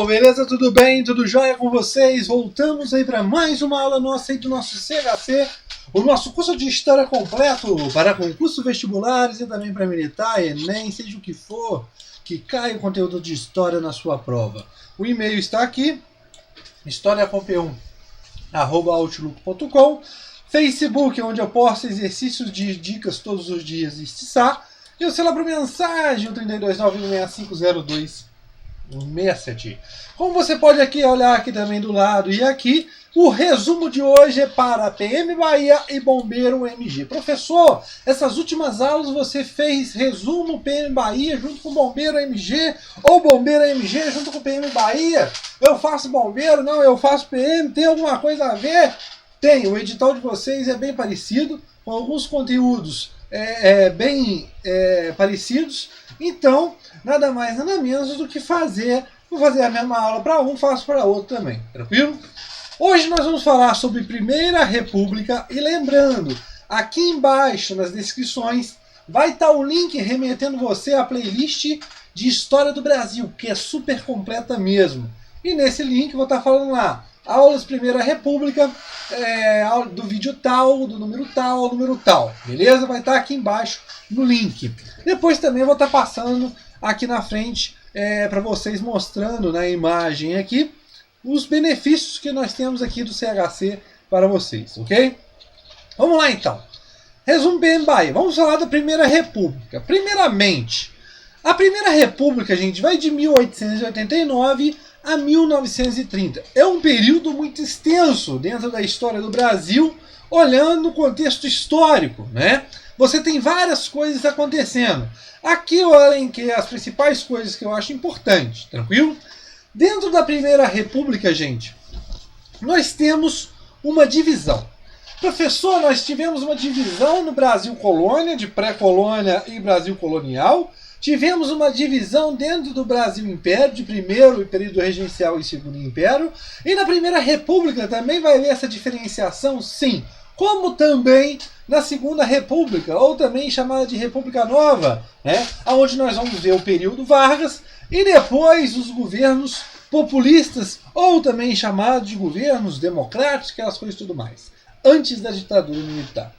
pessoal, beleza? Tudo bem? Tudo jóia com vocês? Voltamos aí para mais uma aula nossa aí do nosso CHC, o nosso curso de História completo para concursos vestibulares e também para militar, Enem, seja o que for, que caia o conteúdo de História na sua prova. O e-mail está aqui, historiacom1@outlook.com, Facebook, onde eu posto exercícios de dicas todos os dias, está, e o celular para mensagem, o 3296502. 67. Como você pode aqui olhar aqui também do lado e aqui, o resumo de hoje é para PM Bahia e Bombeiro MG. Professor, essas últimas aulas você fez resumo PM Bahia junto com Bombeiro MG ou Bombeiro MG junto com PM Bahia? Eu faço Bombeiro, não, eu faço PM, tem alguma coisa a ver? Tem, o edital de vocês é bem parecido, com alguns conteúdos bem parecidos, então nada mais nada menos do que vou fazer a mesma aula para um, faço para outro também, tranquilo? Hoje nós vamos falar sobre Primeira República e lembrando, aqui embaixo nas descrições vai estar o link remetendo você à playlist de História do Brasil, que é super completa mesmo. E nesse link eu vou estar falando lá, aulas Primeira República, do vídeo tal, do número tal ao número tal, beleza? Vai estar aqui embaixo no link. Depois também vou estar passando aqui na frente para vocês, mostrando na imagem aqui os benefícios que nós temos aqui do CHC para vocês, ok? Vamos lá então. Resumo PM Bahia. Vamos falar da Primeira República. Primeiramente, a Primeira República, gente, vai de 1889 a 1930. É um período muito extenso dentro da história do Brasil, olhando o contexto histórico, né? Você tem várias coisas acontecendo. Aqui eu elenquei as principais coisas que eu acho importantes, tranquilo? Dentro da Primeira República, gente, nós temos uma divisão. Professor, nós tivemos uma divisão no Brasil Colônia, de pré-colônia e Brasil Colonial. Tivemos uma divisão dentro do Brasil Império, de primeiro período regencial e segundo império. E na Primeira República também vai haver essa diferenciação, sim. Como também na Segunda República, ou também chamada de República Nova, né? Onde nós vamos ver o período Vargas e depois os governos populistas, ou também chamados de governos democráticos, aquelas coisas e tudo mais, antes da ditadura militar.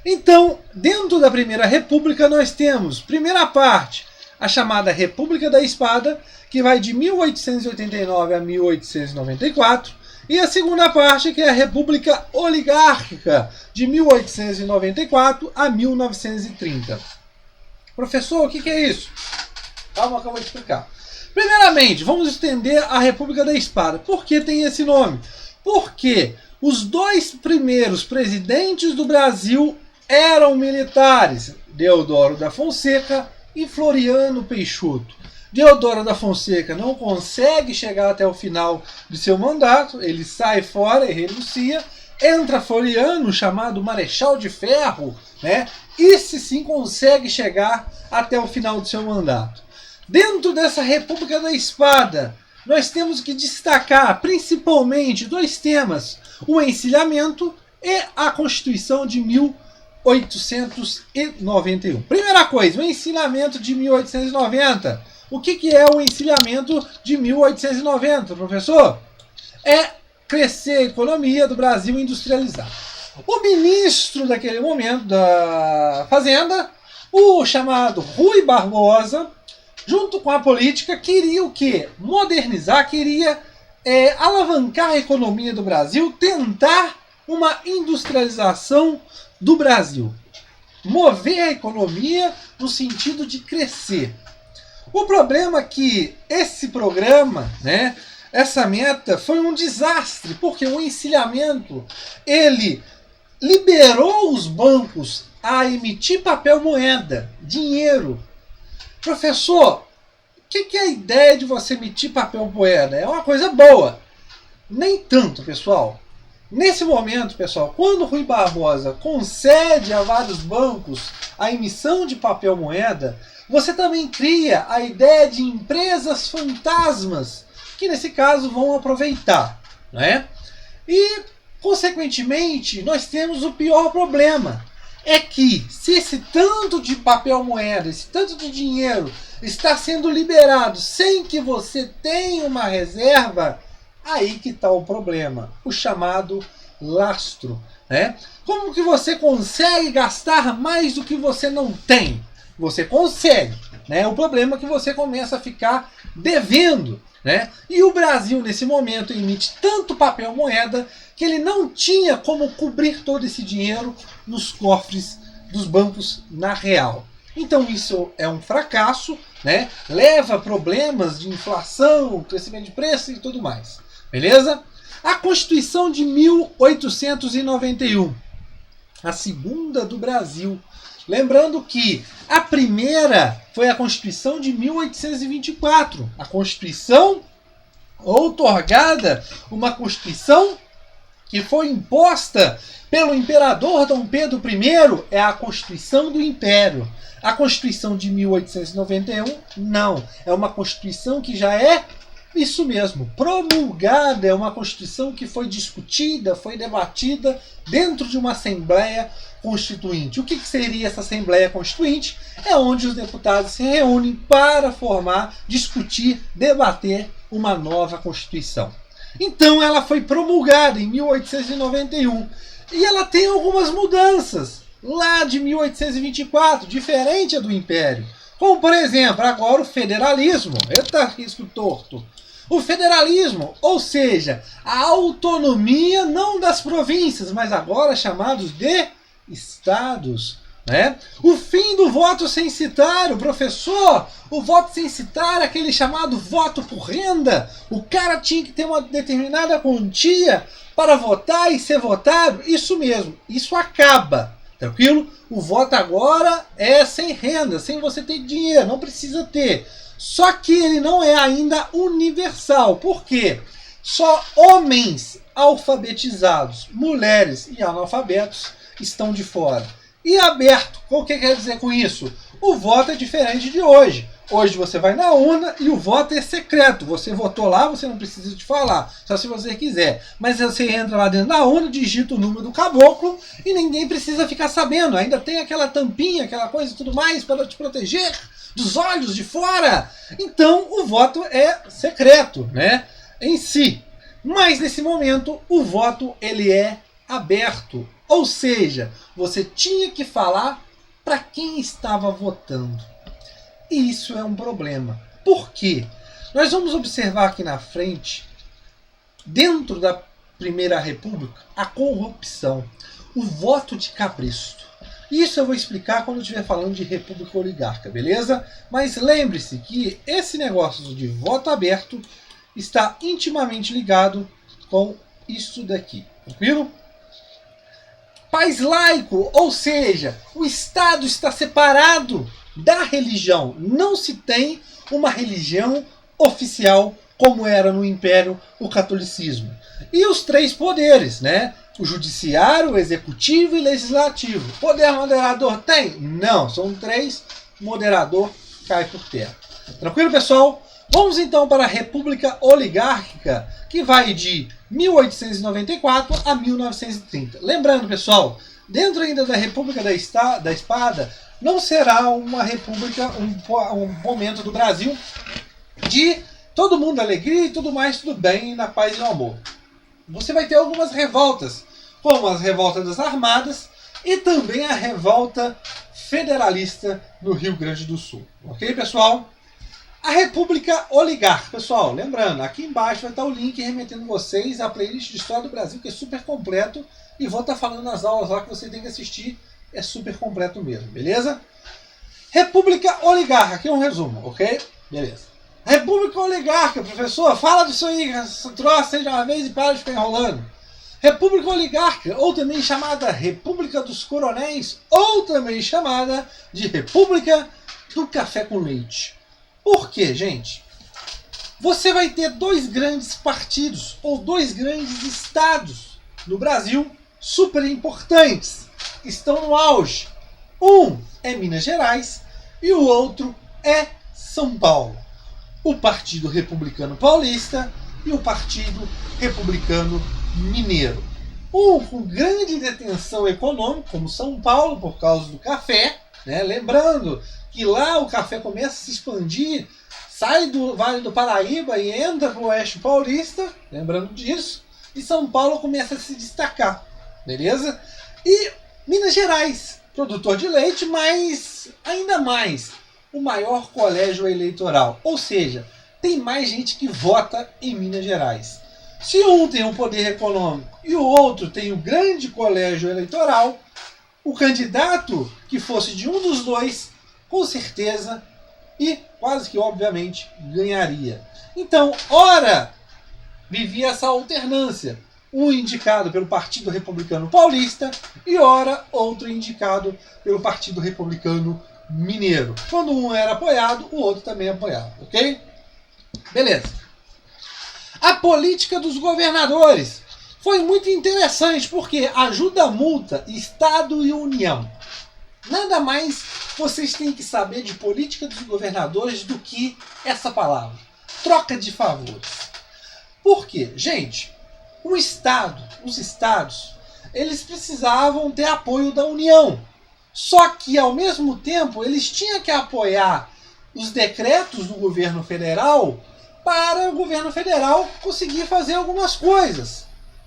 Então, dentro da Primeira República, nós temos, primeira parte, a chamada República da Espada, que vai de 1889 a 1894, e a segunda parte, que é a República Oligárquica, de 1894 a 1930. Professor, o que é isso? Calma que eu vou explicar. Primeiramente, vamos estender a República da Espada. Por que tem esse nome? Porque os dois primeiros presidentes do Brasil eram militares, Deodoro da Fonseca e Floriano Peixoto. Deodoro da Fonseca não consegue chegar até o final de seu mandato, ele sai fora e renuncia, entra Floriano, chamado Marechal de Ferro, né? Esse sim consegue chegar até o final de seu mandato. Dentro dessa República da Espada, nós temos que destacar principalmente dois temas, o encilhamento e a Constituição de 1891. Primeira coisa, o encilhamento de 1890. O que é o encilhamento de 1890, professor? É crescer a economia do Brasil industrializado. O ministro daquele momento da Fazenda, o chamado Rui Barbosa, junto com a política, queria o quê? Modernizar, queria alavancar a economia do Brasil, tentar uma industrialização do Brasil. Mover a economia no sentido de crescer. O problema é que esse programa, né, essa meta foi um desastre, porque o encilhamento, ele liberou os bancos a emitir papel moeda, dinheiro. Professor, o que é a ideia de você emitir papel moeda? É uma coisa boa. Nem tanto, pessoal. Nesse momento, pessoal, quando Rui Barbosa concede a vários bancos a emissão de papel moeda, você também cria a ideia de empresas fantasmas, que nesse caso vão aproveitar, né? E, consequentemente, nós temos o pior problema. É que, se esse tanto de papel moeda, esse tanto de dinheiro está sendo liberado sem que você tenha uma reserva, aí que está o problema, o chamado lastro, né? Como que você consegue gastar mais do que você não tem? Você consegue, né? O problema é que você começa a ficar devendo, né? E o Brasil, nesse momento, emite tanto papel moeda que ele não tinha como cobrir todo esse dinheiro nos cofres dos bancos na real. Então isso é um fracasso, né? Leva a problemas de inflação, crescimento de preço e tudo mais. Beleza? A Constituição de 1891, a segunda do Brasil. Lembrando que a primeira foi a Constituição de 1824. A Constituição outorgada, uma Constituição que foi imposta pelo imperador Dom Pedro I, é a Constituição do Império. A Constituição de 1891, não. É uma Constituição que já é isso mesmo, promulgada, é uma Constituição que foi discutida, foi debatida dentro de uma Assembleia Constituinte. O que seria essa Assembleia Constituinte? É onde os deputados se reúnem para formar, discutir, debater uma nova Constituição. Então ela foi promulgada em 1891 e ela tem algumas mudanças lá de 1824, diferente do Império. Como, por exemplo, agora o federalismo. Eita, risco torto. O federalismo, ou seja, a autonomia não das províncias, mas agora chamados de estados. Né? O fim do voto censitário, professor. O voto censitário, aquele chamado voto por renda. O cara tinha que ter uma determinada quantia para votar e ser votado. Isso mesmo, isso acaba. Tranquilo? O voto agora é sem renda, sem você ter dinheiro, não precisa ter. Só que ele não é ainda universal. Por quê? Só homens alfabetizados, mulheres e analfabetos estão de fora. E aberto, o que quer dizer com isso? O voto é diferente de hoje. Hoje você vai na urna e o voto é secreto. Você votou lá, você não precisa te falar, só se você quiser. Mas você entra lá dentro da urna, digita o número do caboclo e ninguém precisa ficar sabendo. Ainda tem aquela tampinha, aquela coisa e tudo mais para te proteger dos olhos de fora. Então o voto é secreto, né? Em si. Mas nesse momento o voto ele é aberto. Ou seja, você tinha que falar para quem estava votando. E isso é um problema. Por quê? Nós vamos observar aqui na frente, dentro da Primeira República, a corrupção, o voto de cabresto. Isso eu vou explicar quando eu estiver falando de república oligarca, beleza? Mas lembre-se que esse negócio de voto aberto está intimamente ligado com isso daqui, tranquilo? País laico, ou seja, o Estado está separado da religião. Não se tem uma religião oficial como era no Império o catolicismo. E os três poderes, né? O judiciário, o executivo e legislativo. Poder moderador tem? Não, são três. Moderador cai por terra. Tranquilo, pessoal? Vamos então para a República Oligárquica, que vai de 1894 a 1930. Lembrando, pessoal, dentro ainda da República da Espada, não será uma república, um momento do Brasil de todo mundo alegria e tudo mais, tudo bem, na paz e no amor. Você vai ter algumas revoltas, como as revoltas das armadas e também a revolta federalista no Rio Grande do Sul. Ok, pessoal? A República Oligarca, pessoal, lembrando, aqui embaixo vai estar o link remetendo vocês à playlist de História do Brasil, que é super completo, e vou estar falando nas aulas lá que você tem que assistir, é super completo mesmo, beleza? República Oligarca, aqui é um resumo, ok? Beleza. República Oligarca, professor, fala disso aí, troça aí de uma vez e para de ficar enrolando. República Oligarca, ou também chamada República dos Coronéis, ou também chamada de República do Café com Leite. Por quê, gente? Você vai ter dois grandes partidos, ou dois grandes estados no Brasil, super importantes, que estão no auge. Um é Minas Gerais e o outro é São Paulo. O Partido Republicano Paulista e o Partido Republicano Mineiro. Um com grande detenção econômica, como São Paulo, por causa do café, né? Lembrando que lá o café começa a se expandir, sai do Vale do Paraíba e entra para o Oeste Paulista, lembrando disso, e São Paulo começa a se destacar, beleza? E Minas Gerais, produtor de leite, mas ainda mais, o maior colégio eleitoral, ou seja, tem mais gente que vota em Minas Gerais. Se um tem um poder econômico e o outro tem um grande colégio eleitoral, o candidato que fosse de um dos dois, com certeza e quase que obviamente ganharia. Então, ora, vivia essa alternância. Um indicado pelo Partido Republicano Paulista e ora outro indicado pelo Partido Republicano Mineiro. Quando um era apoiado, o outro também apoiava, ok? Beleza. A política dos governadores foi muito interessante porque ajuda a multa Estado e União. Nada mais vocês têm que saber de política dos governadores do que essa palavra. Troca de favores. Por quê? Gente, os estados, eles precisavam ter apoio da União. Só que, ao mesmo tempo, eles tinham que apoiar os decretos do governo federal para o governo federal conseguir fazer algumas coisas.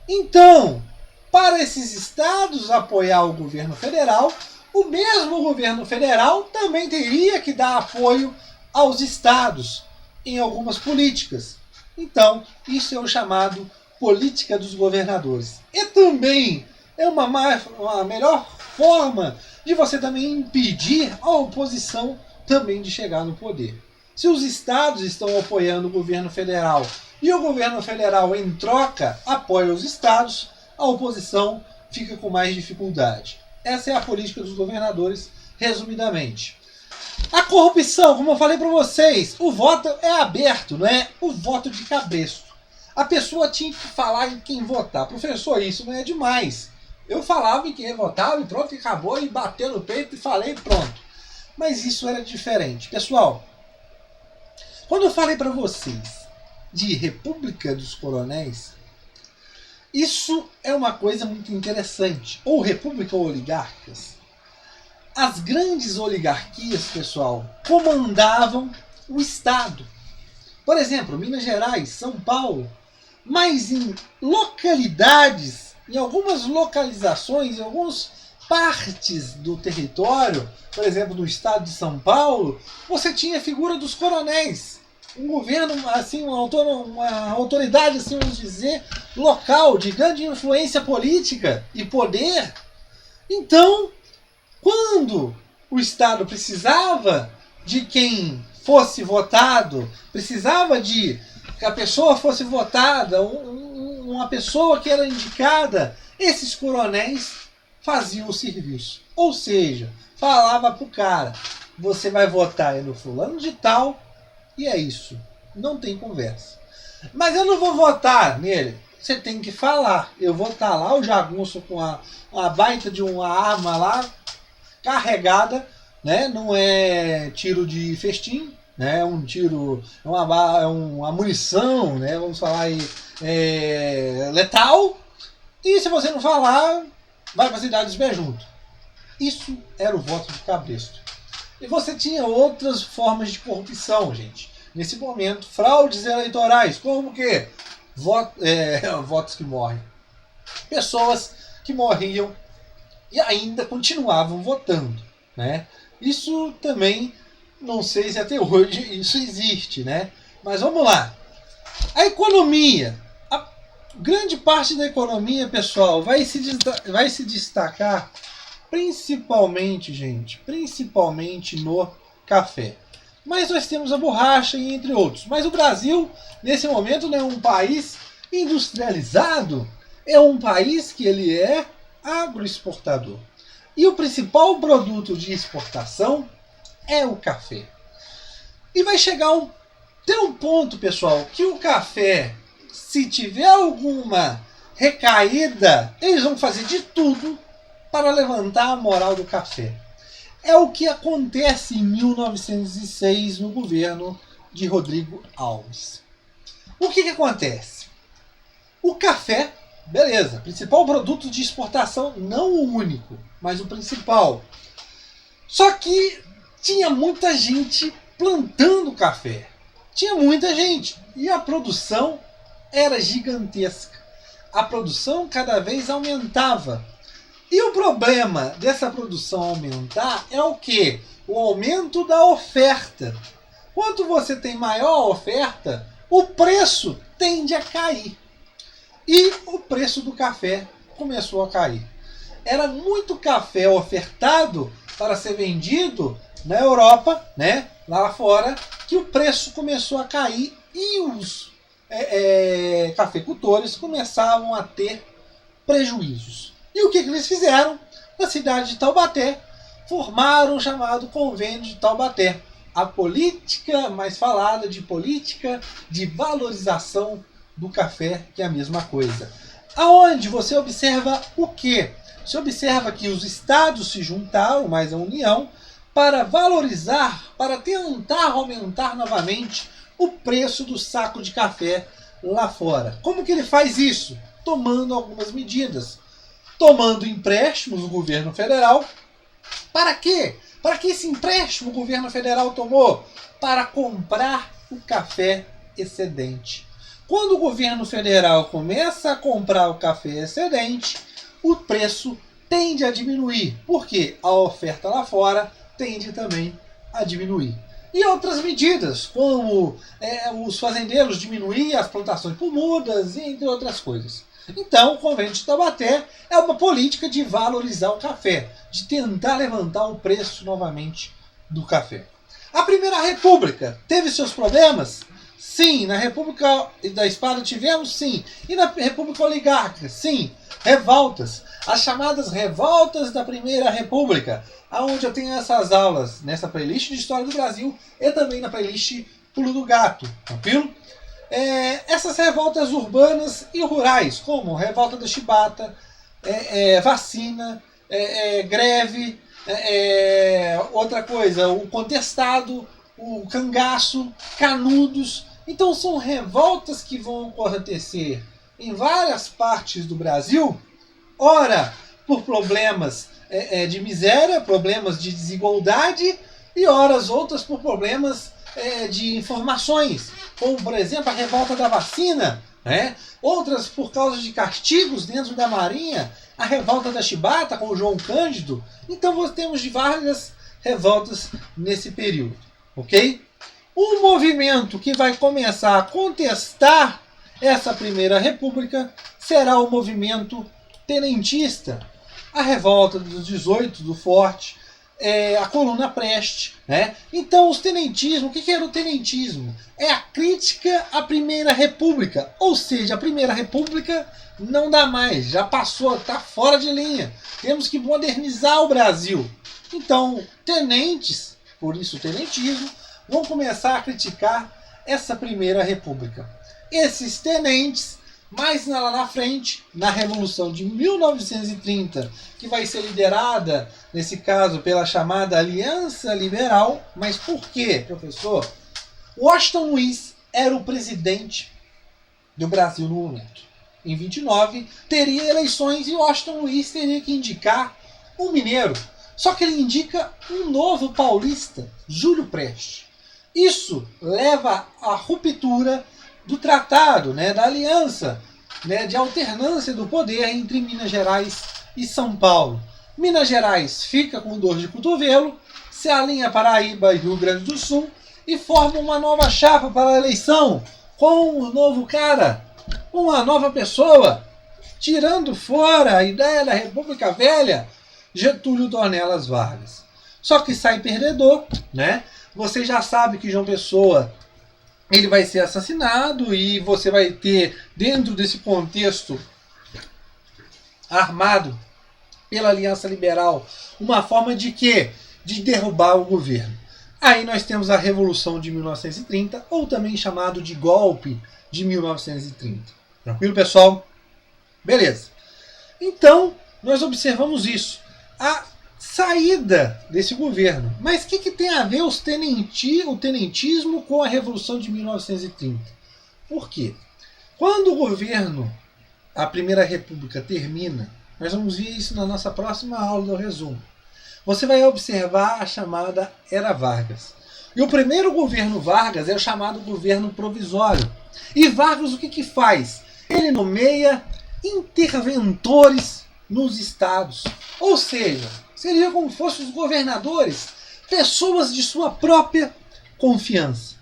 Então, para esses estados apoiar o governo federal, o mesmo governo federal também teria que dar apoio aos estados em algumas políticas. Então, isso é o chamado política dos governadores. E também é uma melhor forma de você também impedir a oposição também de chegar no poder. Se os estados estão apoiando o governo federal e o governo federal, em troca, apoia os estados, a oposição fica com mais dificuldade. Essa é a política dos governadores, resumidamente. A corrupção, como eu falei para vocês, o voto é aberto, não é o voto de cabresto. A pessoa tinha que falar em quem votar. Professor, isso não é demais. Eu falava em quem votava e pronto, acabou, e bateu no peito e falei e pronto. Mas isso era diferente. Pessoal, quando eu falei para vocês de República dos Coronéis, isso é uma coisa muito interessante. Ou República Oligárquicas. As grandes oligarquias, pessoal, comandavam o Estado. Por exemplo, Minas Gerais, São Paulo, mas em localidades, em algumas localizações, em algumas partes do território, por exemplo, no estado de São Paulo, você tinha a figura dos coronéis. Um governo, assim, uma autoridade, assim, vamos dizer, local, de grande influência política e poder. Então, quando o Estado precisava de quem fosse votado, precisava de que a pessoa fosse votada, uma pessoa que era indicada, esses coronéis faziam o serviço. Ou seja, falava para o cara, você vai votar no fulano de tal, e é isso. Não tem conversa. Mas eu não vou votar nele. Você tem que falar. Eu vou estar lá, o jagunço com uma baita de uma arma lá, carregada, né? Não é tiro de festim, né? É um tiro, é uma munição, né? Vamos falar aí, letal. E se você não falar, vai para a cidade dos pés junto. Isso era o voto de cabresto. E você tinha outras formas de corrupção, gente. Nesse momento, fraudes eleitorais, como que? Votos que morrem. Pessoas que morriam e ainda continuavam votando, né? Isso também, não sei se até hoje isso existe, né? Mas vamos lá. A economia. A grande parte da economia, pessoal, vai se destacar principalmente, gente, principalmente no café. Mas nós temos a borracha e entre outros. Mas o Brasil, nesse momento, não é um país industrializado, é um país que ele é agroexportador. E o principal produto de exportação é o café. E vai chegar tem um ponto, pessoal, que o café, se tiver alguma recaída, eles vão fazer de tudo para levantar a moral do café. É o que acontece em 1906 no governo de Rodrigo Alves. O que acontece? O café, beleza, principal produto de exportação, não o único, mas o principal. Só que tinha muita gente plantando café. Tinha muita gente. E a produção era gigantesca. A produção cada vez aumentava. E o problema dessa produção aumentar é o quê? O aumento da oferta. Quanto você tem maior oferta, o preço tende a cair. E o preço do café começou a cair. Era muito café ofertado para ser vendido na Europa, né, lá fora, que o preço começou a cair e os cafeicultores começavam a ter prejuízos. E o que eles fizeram? Na cidade de Taubaté, formaram o chamado Convênio de Taubaté. A política mais falada de política de valorização do café, que é a mesma coisa. Aonde você observa o quê? Você observa que os estados se juntaram, mais a União, para valorizar, para tentar aumentar novamente o preço do saco de café lá fora. Como que ele faz isso? Tomando algumas medidas. Tomando empréstimos do governo federal. Para quê? Para que esse empréstimo o governo federal tomou? Para comprar o café excedente. Quando o governo federal começa a comprar o café excedente, o preço tende a diminuir. Porque a oferta lá fora tende também a diminuir. E outras medidas, como os fazendeiros diminuir as plantações por mudas, entre outras coisas. Então, o Convênio de Taubaté é uma política de valorizar o café, de tentar levantar o preço novamente do café. A Primeira República teve seus problemas? Sim. Na República da Espada tivemos? Sim. E na República Oligárquica? Sim. Revoltas. As chamadas revoltas da Primeira República, onde eu tenho essas aulas nessa playlist de História do Brasil e também na playlist Pulo do Gato. Tranquilo? Essas revoltas urbanas e rurais, como revolta da chibata, vacina, greve, outra coisa, o contestado, o cangaço, canudos. Então são revoltas que vão acontecer em várias partes do Brasil, ora por problemas de miséria, problemas de desigualdade, e horas outras por problemas de informações, como por exemplo a revolta da vacina, né? Outras por causa de castigos dentro da Marinha, a revolta da chibata com o João Cândido. Então nós temos de várias revoltas nesse período, ok? Um movimento que vai começar a contestar essa Primeira República será o movimento tenentista, a revolta dos 18 do Forte, a Coluna Preste, né? Então, os tenentismo, o que era o tenentismo? É a crítica à Primeira República, ou seja, a Primeira República não dá mais, já passou, está fora de linha. Temos que modernizar o Brasil. Então, tenentes, por isso o tenentismo, vão começar a criticar essa Primeira República. Esses tenentes, mais lá na frente, na Revolução de 1930, que vai ser liderada, nesse caso, pela chamada Aliança Liberal. Mas por quê, professor? Washington Luiz era o presidente do Brasil no momento. Em 29, teria eleições e Washington Luiz teria que indicar um mineiro. Só que ele indica um novo paulista, Júlio Prestes. Isso leva à ruptura do tratado, né, da aliança, né, de alternância do poder entre Minas Gerais e São Paulo. Minas Gerais fica com dor de cotovelo, se alinha Paraíba e Rio Grande do Sul e forma uma nova chapa para a eleição com um novo cara, uma nova pessoa, tirando fora a ideia da República Velha, Getúlio Dornelas Vargas. Só que sai perdedor, né? Você já sabe que João Pessoa ele vai ser assassinado e você vai ter, dentro desse contexto armado pela Aliança Liberal, uma forma de quê? De derrubar o governo. Aí nós temos a Revolução de 1930, ou também chamado de Golpe de 1930. Tranquilo, pessoal? Beleza. Então, nós observamos isso. A saída desse governo. Mas o que tem a ver o tenentismo com a Revolução de 1930? Por quê? Quando o governo, a Primeira República, termina, nós vamos ver isso na nossa próxima aula do resumo. você vai observar a chamada Era Vargas. E o primeiro governo Vargas é o chamado governo provisório. E Vargas o que faz? Ele nomeia interventores nos estados. Ou seja, seria como se fossem os governadores, pessoas de sua própria confiança.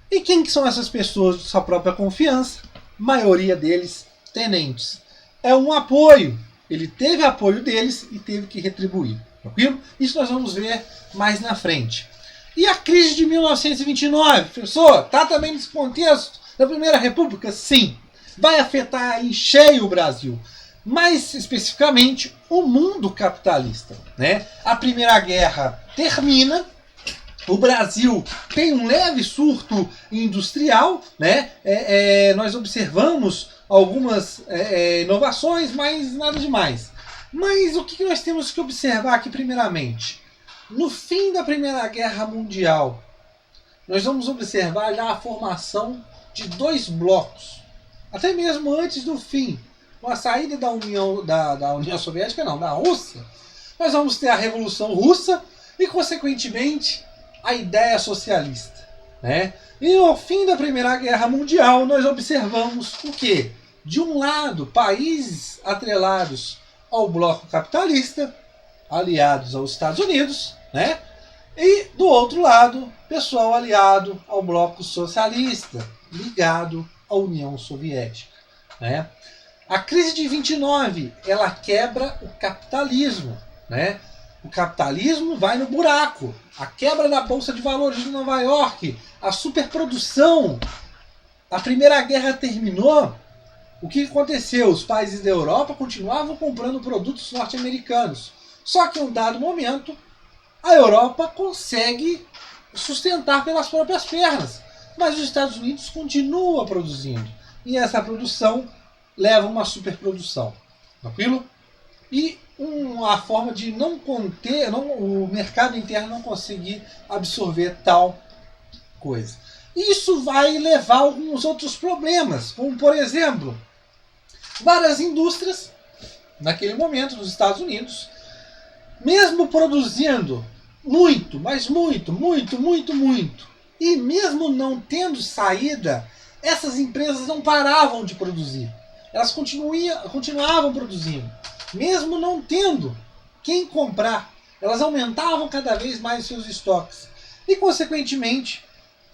E quem que são essas pessoas de sua própria confiança? Maioria deles tenentes. É um apoio. Ele teve apoio deles e teve que retribuir. Tranquilo? Isso nós vamos ver mais na frente. E a crise de 1929, professor, está também nesse contexto da Primeira República? Sim. Vai afetar em cheio o Brasil. Mais especificamente, o mundo capitalista. Né? A Primeira Guerra termina. O Brasil tem um leve surto industrial. Né? Nós observamos algumas inovações, mas nada demais. Mas o que nós temos que observar aqui primeiramente? No fim da Primeira Guerra Mundial, nós vamos observar já a formação de dois blocos. Até mesmo antes do fim, com a saída da União Soviética, não, da Rússia, nós vamos ter a Revolução Russa e, consequentemente, a ideia socialista. Né? E ao fim da Primeira Guerra Mundial, nós observamos o quê? De um lado, países atrelados ao bloco capitalista, aliados aos Estados Unidos, né? E do outro lado, pessoal aliado ao bloco socialista, ligado à União Soviética. Né? A crise de 29, ela quebra o capitalismo. Né? O capitalismo vai no buraco. A quebra da Bolsa de Valores de Nova York, a superprodução. A Primeira Guerra terminou. O que aconteceu? Os países da Europa continuavam comprando produtos norte-americanos. Só que em um dado momento, a Europa consegue sustentar pelas próprias pernas. Mas os Estados Unidos continuam produzindo. E essa produção leva a uma superprodução. Tranquilo? E uma forma de não conter, o mercado interno não conseguir absorver tal coisa. Isso vai levar a alguns outros problemas, como por exemplo, várias indústrias, naquele momento, nos Estados Unidos, mesmo produzindo muito, mas muito, e mesmo não tendo saída, essas empresas não paravam de produzir. Elas continuavam produzindo. Mesmo não tendo quem comprar, elas aumentavam cada vez mais os seus estoques. E, consequentemente,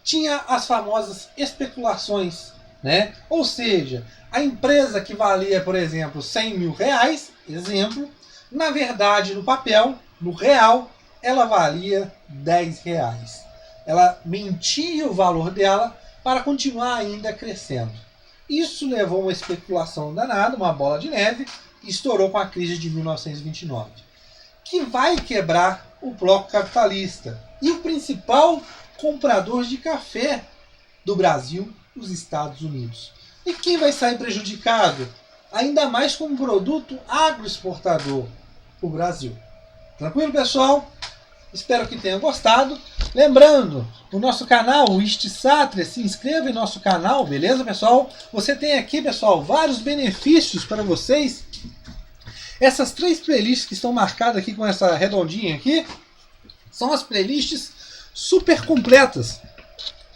tinha as famosas especulações. Né? Ou seja, a empresa que valia, por exemplo, 100 mil reais, exemplo, na verdade, no papel, no real, ela valia 10 reais. Ela mentia o valor dela para continuar ainda crescendo. Isso levou a uma especulação danada, uma bola de neve, e estourou com a crise de 1929, que vai quebrar o bloco capitalista. E o principal comprador de café do Brasil, os Estados Unidos. E quem vai sair prejudicado? Ainda mais com um produto agroexportador, o Brasil. Tranquilo, pessoal? Espero que tenham gostado. Lembrando, o nosso canal, o Istsatria, se inscreva em nosso canal, beleza, pessoal? Você tem aqui, pessoal, vários benefícios para vocês. Essas 3 playlists que estão marcadas aqui com essa redondinha aqui, são as playlists super completas.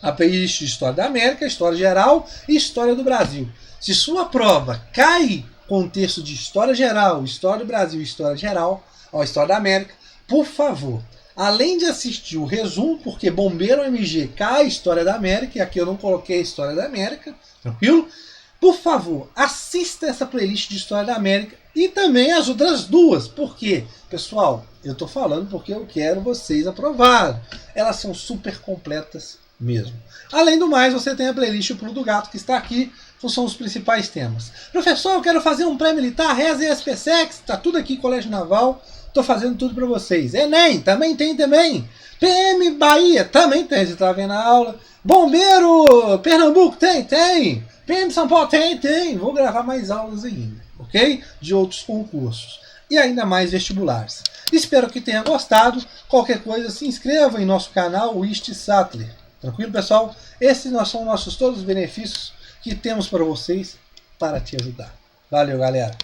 A playlist de História da América, História Geral e História do Brasil. Se sua prova cai contexto de História Geral, História do Brasil e História Geral, ou História da América, por favor, além de assistir o resumo, porque Bombeiro MG cai História da América, e aqui eu não coloquei História da América, tranquilo? Por favor, assista essa playlist de História da América e também as outras duas. Por quê? Pessoal, eu estou falando porque eu quero vocês aprovarem. Elas são super completas mesmo. Além do mais, você tem a playlist O Pulo do Gato, que está aqui, que são os principais temas. Professor, eu quero fazer um pré-militar, Reza e SPSEX, está tudo aqui, Colégio Naval, estou fazendo tudo para vocês. Enem, também tem também. PM Bahia, também tem, você está vendo a aula. Bombeiro Pernambuco, tem. PM São Paulo, tem. Vou gravar mais aulas ainda, ok? De outros concursos. E ainda mais vestibulares. Espero que tenha gostado. Qualquer coisa, se inscreva em nosso canal, o Istsatria. Tranquilo, pessoal? Esses são todos os benefícios que temos para vocês para te ajudar. Valeu, galera!